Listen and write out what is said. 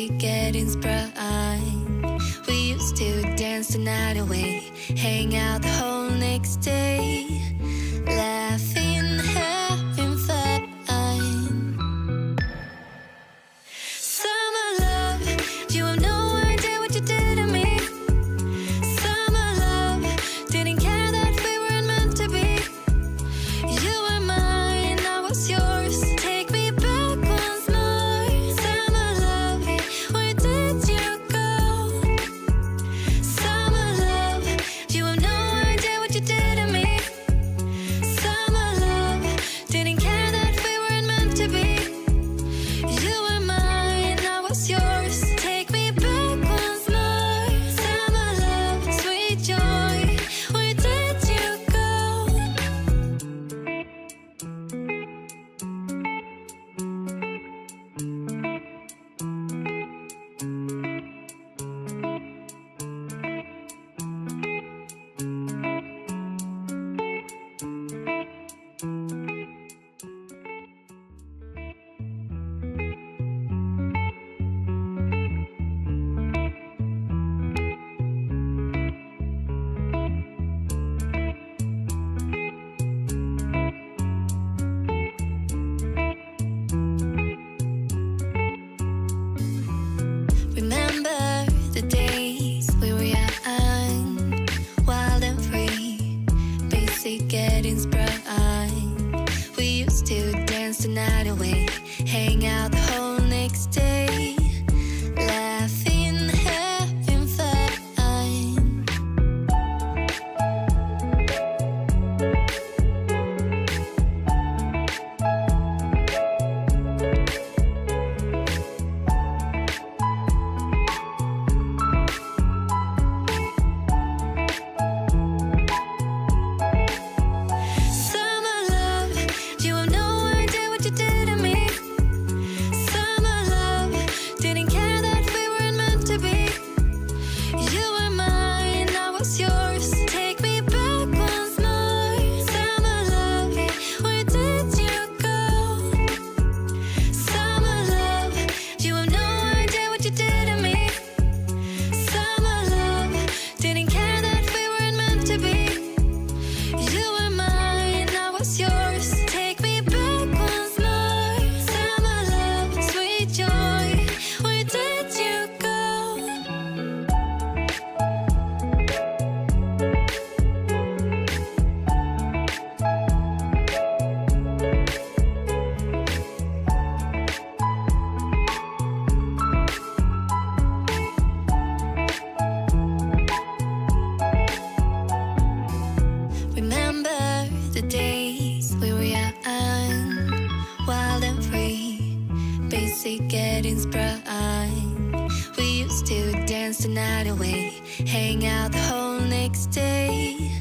basic getting sprung. We used to dance the night away, hang out the whole next day, laughing, having fun. Summer love, you have no idea what you did to me. Summer love, didn't care that we weren't meant to be. You were mine, I was yours. Take me back once more. Summer love, where did you go? Summer love, you have no idea what you did to me. Summer love, didn't care that we weren't meant to be. You were mine, I was yours. Take me back once more. Summer love, sweet joy, where did you go? Remember the days we were young, wild and free, basic getting sprung. We used to dance the night away, hang out the whole next day, laughing, having fun. Summer love, you have no idea what you did to me. Summer love, didn't care that we weren't meant to be. You were mine, I was yours. Take me back once more. Summer love, where did you go? Summer love, you have no idea what you did to me. Summer love, didn't care that we weren't meant to be. You were mine, I was yours. Take me back once more. Summer love, sweet joy, where did you go? Remember the days we were young, wild and free, basic getting sprung. We used to dance the night away, hang out the whole next day,